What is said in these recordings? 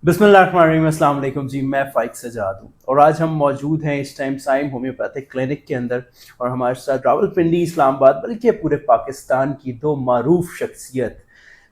बिस्मिल्लाहिर्रहमानिर्रहीम, अस्सलाम वालेकुम जी। मैं फ़ाइक सजाद हूँ और आज हम मौजूद हैं इस टाइम साइम होम्योपैथिक क्लिनिक के अंदर। और हमारे साथ रावलपिंडी, इस्लामाबाद बल्कि पूरे पाकिस्तान की दो मारूफ शख्सियत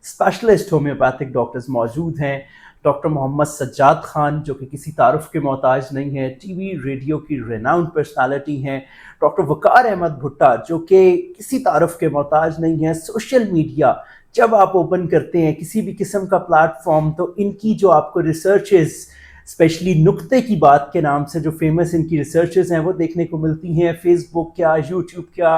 स्पेशलिस्ट होम्योपैथिक डॉक्टर्स मौजूद हैं। डॉक्टर मोहम्मद सज्जाद खान जो कि किसी तारुफ के मोहताज नहीं है, टीवी रेडियो की रेनाउंड पर्सनालिटी हैं। डॉक्टर वक़ार अहमद भुट्टा जो कि किसी तारुफ के मोहताज नहीं है। सोशल मीडिया जब आप ओपन करते हैं किसी भी किस्म का प्लेटफॉर्म, तो इनकी जो आपको रिसर्चेस, स्पेशली नुक्ते की बात के नाम से जो फेमस इनकी रिसर्चेस हैं वो देखने को मिलती हैं। फेसबुक क्या, यूट्यूब क्या,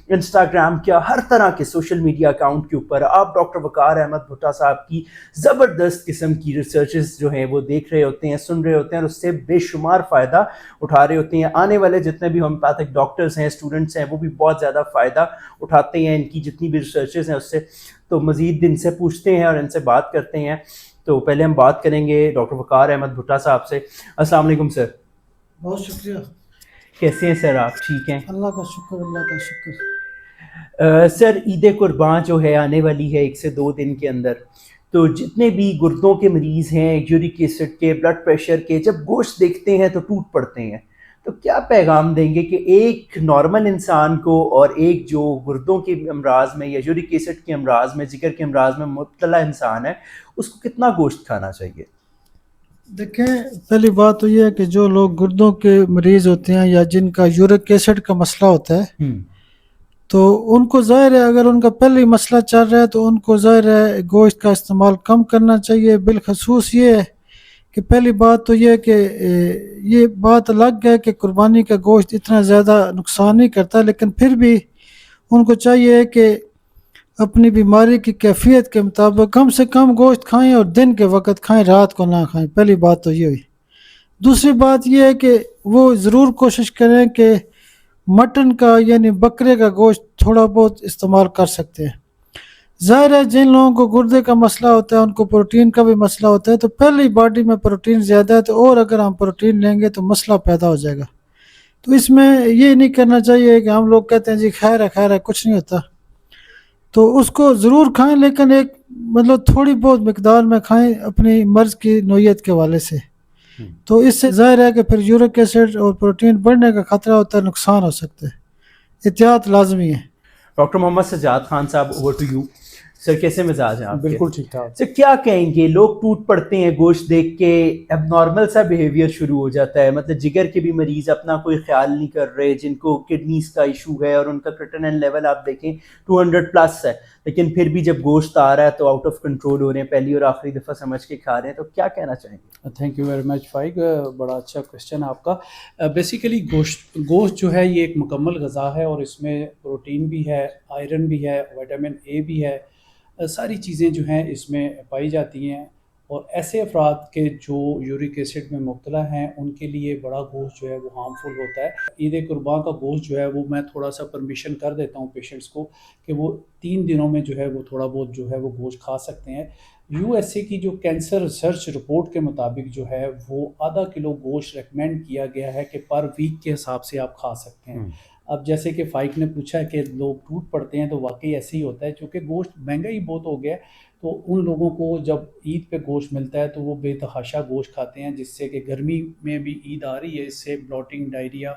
इंस्टाग्राम क्या, हर तरह के सोशल मीडिया अकाउंट के ऊपर आप डॉक्टर वक़ार अहमद भुट्टा साहब की ज़बरदस्त किस्म की रिसर्चेस जो हैं वो देख रहे होते हैं, सुन रहे होते हैं और उससे बेशुमार फ़ायदा उठा रहे होते हैं। आने वाले जितने भी होम्योपैथिक डॉक्टर्स हैं, स्टूडेंट्स हैं, वो भी बहुत ज़्यादा फ़ायदा उठाते हैं इनकी जितनी भी रिसर्चेस हैं उससे। तो मज़ीद इनसे पूछते हैं और इनसे बात करते हैं। तो पहले हम बात करेंगे डॉक्टर वक़ार अहमद भुट्टा साहब से। अस्सलाम वालेकुम सर। बहुत शुक्रिया। कैसे हैं सर आप? ठीक हैं? अल्लाह का शुक्र, अल्लाह का शुक्र। सर, ईद कुर्बान जो है आने वाली है 1 से 2 दिन के अंदर। तो जितने भी गुर्दों के मरीज़ हैं, यूरिक एसिड के, ब्लड प्रेशर के, जब गोश्त देखते हैं तो टूट पड़ते हैं। तो क्या पैगाम देंगे कि एक नॉर्मल इंसान को और एक जो गुर्दों के अमराज में या यूरिक एसिड के अमराज में, जिगर के अमराज में मुब्तला इंसान है, उसको कितना गोश्त खाना चाहिए? देखें, पहली बात तो ये है कि जो लोग गुर्दों के मरीज़ होते हैं या जिनका यूरिक एसिड का मसला होता है, तो उनको ज़ाहिर है अगर उनका पहले ही मसला चल रहा है तो उनको ज़ाहिर है गोश्त का इस्तेमाल कम करना चाहिए। बिलखसूस ये है कि पहली बात तो ये है कि ये बात अलग है कि कुर्बानी का गोश्त इतना ज़्यादा नुकसान नहीं करता, लेकिन फिर भी उनको चाहिए कि अपनी बीमारी की कैफियत के मुताबिक कम से कम गोश्त खाएं और दिन के वक्त खाएं, रात को ना खाएं। पहली बात तो ये हुई। दूसरी बात ये है कि वो ज़रूर कोशिश करें कि मटन का यानी बकरे का गोश्त थोड़ा बहुत इस्तेमाल कर सकते हैं। ज़ाहिर है जिन लोगों को गुर्दे का मसला होता है उनको प्रोटीन का भी मसला होता है, तो पहले ही बॉडी में प्रोटीन ज़्यादा है तो और अगर हम प्रोटीन लेंगे तो मसला पैदा हो जाएगा। तो इसमें ये नहीं करना चाहिए कि हम लोग कहते हैं जी खैर है कुछ नहीं होता, तो उसको ज़रूर खाएं, लेकिन एक मतलब थोड़ी बहुत मिकदार में खाएं अपनी मर्ज़ की नोयत के हवाले से। तो इससे ज़ाहिर है कि फिर यूरिक एसिड और प्रोटीन बढ़ने का ख़तरा होता है, नुकसान हो सकता है। एहतियात लाजमी है। डॉक्टर मोहम्मद सज्जाद खान साहब, ओवर टू यू। सर, कैसे मिजाज हैं आपके? बिल्कुल ठीक ठाक। सर, क्या कहेंगे? लोग टूट पड़ते हैं गोश्त देख के, एबनॉर्मल सा बिहेवियर शुरू हो जाता है। मतलब जिगर के भी मरीज अपना कोई ख्याल नहीं कर रहे, जिनको किडनीज का इशू है और उनका क्रिएटिनिन लेवल आप देखें 200 प्लस है, लेकिन फिर भी जब गोश्त आ रहा है तो आउट ऑफ कंट्रोल हो रहे हैं, पहली और आखिरी दफ़ा समझ के खा रहे हैं। तो क्या कहना चाहेंगे? थैंक यू वेरी मच फ़ाइक, बड़ा अच्छा क्वेश्चन है आपका। बेसिकली गोश्त जो है ये एक मुकम्मल ग़ज़ा है और इसमें प्रोटीन भी है, आयरन भी है, विटामिन ए भी है, सारी चीज़ें जो हैं इसमें पाई जाती हैं। और ऐसे अफराद के जो यूरिक एसिड में मुब्तला हैं उनके लिए बड़ा गोश्त जो है वो हार्मफुल होता है। ईद कुर्बान का गोश्त जो है वो मैं थोड़ा सा परमिशन कर देता हूँ पेशेंट्स को कि वो 3 दिनों में जो है वो थोड़ा बहुत जो है वो गोश्त खा सकते हैं। यूएसए की जो कैंसर रिसर्च रिपोर्ट के मुताबिक जो है वो आधा किलो गोश्त रेकमेंड किया गया है कि पर वीक के हिसाब से आप खा सकते हैं। अब जैसे कि फ़ाइक ने पूछा कि लोग टूट पड़ते हैं, तो वाकई ऐसे ही होता है, क्योंकि गोश्त महंगा ही बहुत हो गया है। तो उन लोगों को जब ईद पे गोश्त मिलता है तो वो बेतहाशा गोश्त खाते हैं, जिससे कि गर्मी में भी ईद आ रही है, इससे ब्लॉटिंग, डायरिया,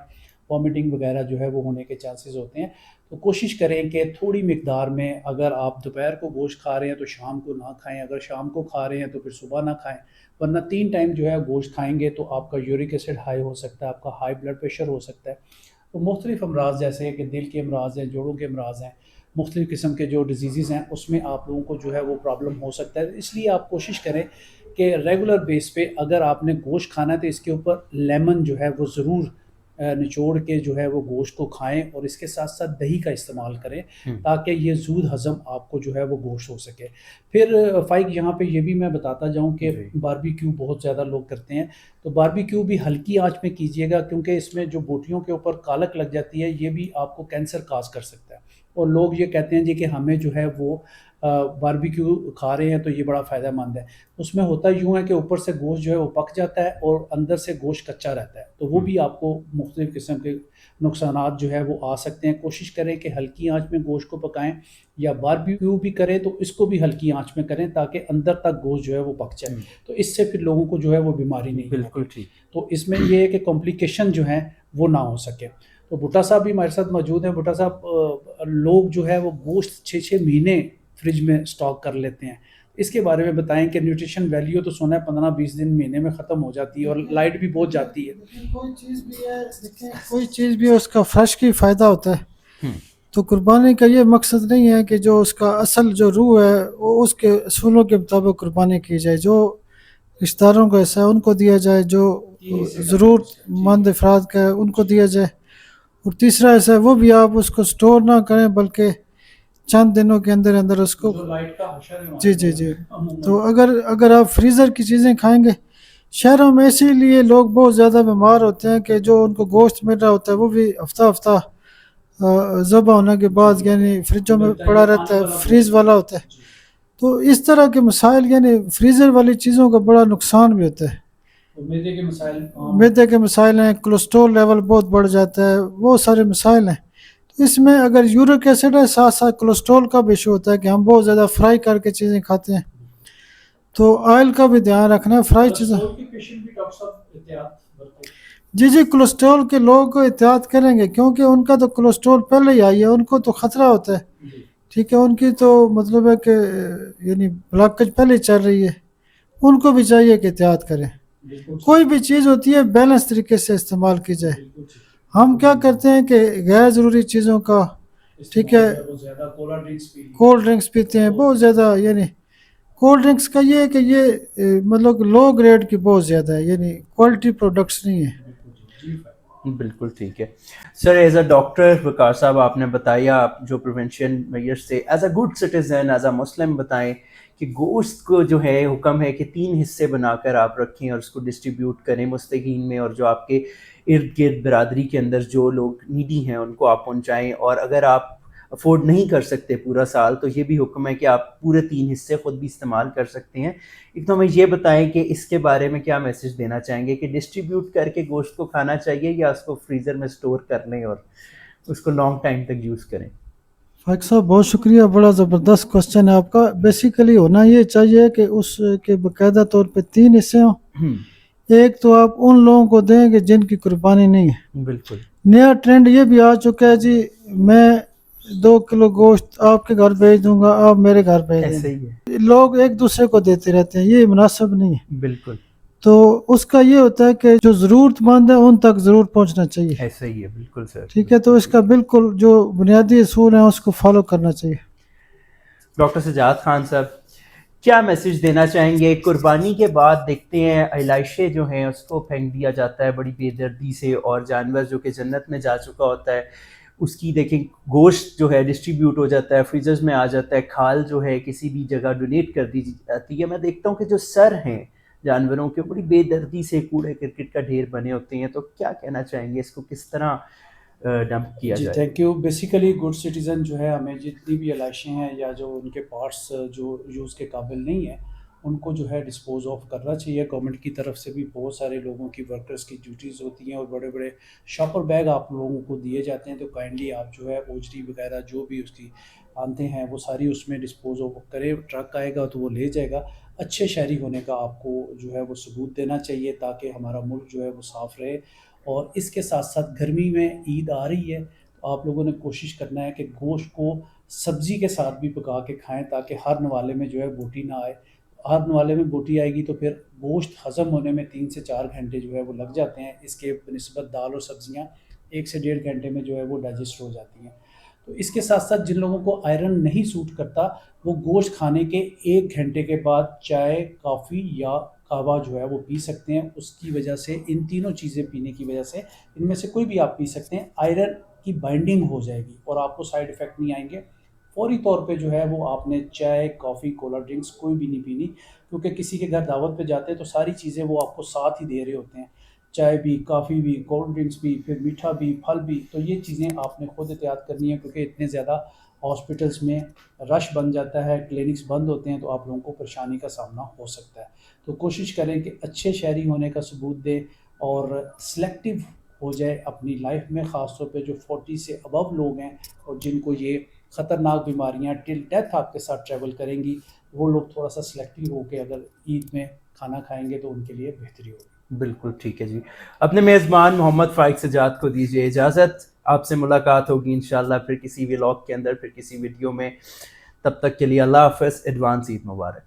वॉमिटिंग वगैरह जो है वो होने के चांसेस होते हैं। तो कोशिश करें कि थोड़ी मिकदार में, अगर आप दोपहर को गोश्त खा रहे हैं तो शाम को ना खाएं, अगर शाम को खा रहे हैं तो फिर सुबह ना खाएं, वरना 3 टाइम जो है गोश्त खाएंगे तो आपका यूरिक एसिड हाई हो सकता है, आपका हाई ब्लड प्रेशर हो सकता है। तो मुख्तलिफ अमराज जैसे कि दिल के अमराज हैं, जोड़ों के अमराज हैं, मुख्तलिफ़ किस्म के जो डिजीज़ हैं उसमें आप लोगों को जो है वो प्रॉब्लम हो सकता है। इसलिए आप कोशिश करें कि रेगुलर बेस पे अगर आपने गोश्त खाना है तो इसके ऊपर लेमन जो है वो ज़रूर निचोड़ के जो है वो गोश्त को खाएं और इसके साथ साथ दही का इस्तेमाल करें, ताकि ये ज़ूद हज़म आपको जो है वो गोश्त हो सके। फिर फ़ाइक यहाँ पे ये भी मैं बताता जाऊँ कि बारबेक्यू बहुत ज़्यादा लोग करते हैं, तो बारबेक्यू भी हल्की आंच में कीजिएगा, क्योंकि इसमें जो बोटियों के ऊपर कालक लग जाती है ये भी आपको कैंसर काज कर सकता है। और लोग ये कहते हैं जी कि हमें जो है वो बारबेक्यू खा रहे हैं तो ये बड़ा फ़ायदा मंद है। उसमें होता यूँ है कि ऊपर से गोश्त जो है वो पक जाता है और अंदर से गोश्त कच्चा रहता है, तो वो भी आपको मुख्तलिफ़ किस्म के नुकसानात जो है वो आ सकते हैं। कोशिश करें कि हल्की आंच में गोश्त को पकाएं, या बारबेक्यू भी करें तो इसको भी हल्की आंच में करें ताकि अंदर तक गोश्त जो है वो पक जाए, तो इससे फिर लोगों को जो है वो बीमारी नहीं बिल्कुल होगी। ठीक। तो इसमें ये है कि कॉम्प्लिकेशन जो हैं वो ना हो सके। तो भुट्टा साहब भी हमारे साथ मौजूद हैं। भुट्टा साहब, लोग जो है वो गोश्त 6-6 महीने फ्रिज में स्टॉक कर लेते हैं, इसके बारे में बताएं कि न्यूट्रिशन वैल्यू तो सुना है 15-20 दिन महीने में ख़त्म हो जाती है और लाइट भी बहुत जाती है। लेकिन कोई चीज़ भी है, देखें कोई चीज़ भी है उसका फ्रेश की फ़ायदा होता है। तो कुर्बानी का ये मकसद नहीं है कि जो उसका असल जो रूह है वो उसके असूलों के मुताबिक कुर्बानी की जाए, जो रिश्तेदारों का हिस्सा है उनको दिया जाए, जो ज़रूरतमंद अफराद का है उनको दिया जाए, और तीसरा हिस्सा है वो भी आप उसको स्टोर ना करें बल्कि चंद दिनों के अंदर अंदर उसको। जो लाइट का हशर है जी जी जी। तो अगर आप फ्रीज़र की चीज़ें खाएंगे, शहरों में इसीलिए लोग बहुत ज़्यादा बीमार होते हैं कि जो उनको गोश्त मिल रहा होता है वो भी हफ्ता हफ्ता ज़बह होने के बाद यानी फ्रिजों में पड़ा रहता है, फ्रीज़ वाला होता है। तो इस तरह के मसाइल यानी फ्रीज़र वाली चीज़ों का बड़ा नुकसान भी होता है। तो मैदे के मसाइल, मैदे के मसाइल हैं, कोलेस्ट्रॉल लेवल बहुत बढ़ जाता है, बहुत सारे मसाइल हैं। तो इसमें अगर यूरिक एसिड है, साथ साथ कोलेस्ट्रॉल का भी इशू होता है कि हम बहुत ज़्यादा फ्राई करके चीज़ें खाते हैं, तो ऑयल का भी ध्यान रखना है। फ्राई चीज़ें, जी जी, कोलेस्ट्रॉल के लोग एहतियात करेंगे क्योंकि उनका तो कोलेस्ट्रॉल पहले ही आई है, उनको तो ख़तरा होता है, ठीक है, उनकी तो मतलब है कि यानी ब्लॉकेज पहले ही चल रही है, उनको भी चाहिए कि एहतियात करें। कोई भी चीज़ होती है बैलेंस तरीके से इस्तेमाल की जाए। हम क्या करते हैं कि गैर ज़रूरी चीज़ों का, ठीक है, कोल्ड ड्रिंक्स पीते हैं बहुत ज़्यादा, यानी कोल्ड ड्रिंक्स का ये है कि ये मतलब लो ग्रेड की बहुत ज़्यादा है, यानी क्वालिटी प्रोडक्ट्स नहीं है। बिल्कुल ठीक है sir. As a doctor Waqar साहब, आपने बताया आप जो प्रिवेंशन मेजर्स से as a good citizen, as a Muslim बताएं कि गोश्त को जो है हुक्म है कि 3 हिस्से बनाकर आप रखें और उसको डिस्ट्रीब्यूट करें मुस्तकीन में, और जो आपके इर्द गिर्द बरादरी के अंदर जो लोग नीडी हैं उनको आप पहुंचाएं। और अगर आप अफोर्ड नहीं कर सकते पूरा साल तो ये भी हुक्म है कि आप पूरे 3 हिस्से खुद भी इस्तेमाल कर सकते हैं। एक तो हमें ये बताएं कि इसके बारे में क्या मैसेज देना चाहेंगे कि डिस्ट्रीब्यूट करके गोश्त को खाना चाहिए या उसको फ्रीज़र में स्टोर कर लें और उसको लॉन्ग टाइम तक यूज़ करें। फाइक साहब बहुत शुक्रिया, बड़ा ज़बरदस्त क्वेश्चन है आपका। बेसिकली होना ये चाहिए कि उसके बाकायदा तौर पे 3 हिस्से हों। एक तो आप उन लोगों को दें कि जिनकी कुर्बानी नहीं है। बिल्कुल। नया ट्रेंड ये भी आ चुका है जी, मैं 2 किलो गोश्त आपके घर भेज दूंगा, आप मेरे घर भेज ऐसे देंगे। ही है। लोग एक दूसरे को देते रहते हैं, ये मुनासिब नहीं है। बिल्कुल। तो उसका ये होता है कि जो ज़रूरतमंद है उन तक ज़रूर पहुंचना चाहिए। ऐसा ही है, बिल्कुल सर। ठीक है, तो इसका बिल्कुल जो बुनियादी असूल हैं उसको फॉलो करना चाहिए। डॉक्टर सजाद खान साहब, क्या मैसेज देना चाहेंगे? कुर्बानी के बाद देखते हैं अलाइशे जो हैं उसको फेंक दिया जाता है बड़ी बेदर्दी से, और जानवर जो कि जन्नत में जा चुका होता है उसकी देखें गोश्त जो है डिस्ट्रीब्यूट हो जाता है, फ्रीजर्स में आ जाता है, खाल जो है किसी भी जगह डोनेट कर दी जाती है। मैं देखता हूँ कि जो सर हैं जानवरों के बड़ी बेदर्दी से कूड़े करकट का ढेर बने होते हैं, तो क्या कहना चाहेंगे, इसको किस तरह डंप किया जी जाए? Thank you. Basically good citizen जो है, हमें जितनी भी लाशें हैं या जो उनके पार्ट्स जो यूज़ के काबिल नहीं है उनको जो है डिस्पोज ऑफ करना चाहिए। गवर्नमेंट की तरफ से भी बहुत सारे लोगों की वर्कर्स की ड्यूटीज़ होती हैं और बड़े बड़े शॉपर बैग आप लोगों को दिए जाते हैं, तो काइंडली आप जो है ओजरी वगैरह जो भी उसकी आते हैं वो सारी उसमें डिस्पोज ऑफ करें। ट्रक आएगा तो वो ले जाएगा। अच्छे शहरी होने का आपको जो है वो सबूत देना चाहिए ताकि हमारा मुल्क जो है वो साफ़ रहे। और इसके साथ साथ गर्मी में ईद आ रही है, तो आप लोगों ने कोशिश करना है कि गोश्त को सब्ज़ी के साथ भी पका के खाएं ताकि हर नवाले में जो है बोटी ना आए। हर नवाले में बोटी आएगी तो फिर गोश्त हज़म होने में 3 से 4 घंटे जो है वो लग जाते हैं। इसके बनिस्बत दाल और सब्ज़ियाँ 1 से 1.5 घंटे में जो है वो डाइजेस्ट हो जाती हैं। तो इसके साथ साथ जिन लोगों को आयरन नहीं सूट करता वो गोश्त खाने के 1 घंटे के बाद चाय, कॉफ़ी या कहवा जो है वो पी सकते हैं। उसकी वजह से, इन तीनों चीज़ें पीने की वजह से, इनमें से कोई भी आप पी सकते हैं, आयरन की बाइंडिंग हो जाएगी और आपको साइड इफ़ेक्ट नहीं आएंगे। फौरी तौर पे जो है वो आपने चाय, कॉफ़ी, कोल्ड ड्रिंक्स कोई भी नहीं पीनी, क्योंकि किसी के घर दावत पे जाते हैं तो सारी चीज़ें वो आपको साथ ही दे रहे होते हैं, चाय भी, कॉफ़ी भी, कोल्ड ड्रिंक्स भी, फिर मीठा भी, फल भी। तो ये चीज़ें आपने खुद एहतियात करनी है क्योंकि इतने ज़्यादा ہاسپٹلس میں رش بن جاتا ہے, کلینکس بند ہوتے ہیں, تو آپ لوگوں کو پریشانی کا سامنا ہو سکتا ہے. تو کوشش کریں کہ اچھے شہری ہونے کا ثبوت دیں اور سلیکٹیو ہو جائے اپنی لائف میں, خاص طور پہ جو 40 سے ابو لوگ ہیں اور جن کو یہ خطرناک بیماریاں ٹل ڈیتھ آپ کے ساتھ ٹریول کریں گی, وہ لوگ تھوڑا سا سلیکٹیو ہو کے اگر عید میں کھانا کھائیں گے تو ان کے لیے بہتری ہوگی. بالکل ٹھیک ہے جی. اپنے میزبان محمد فائق سجاد کو دیجیے اجازت, آپ سے ملاقات ہوگی انشاءاللہ پھر کسی ولاگ کے اندر, پھر کسی ویڈیو میں. تب تک کے لیے اللہ حافظ, ایڈوانس عید مبارک.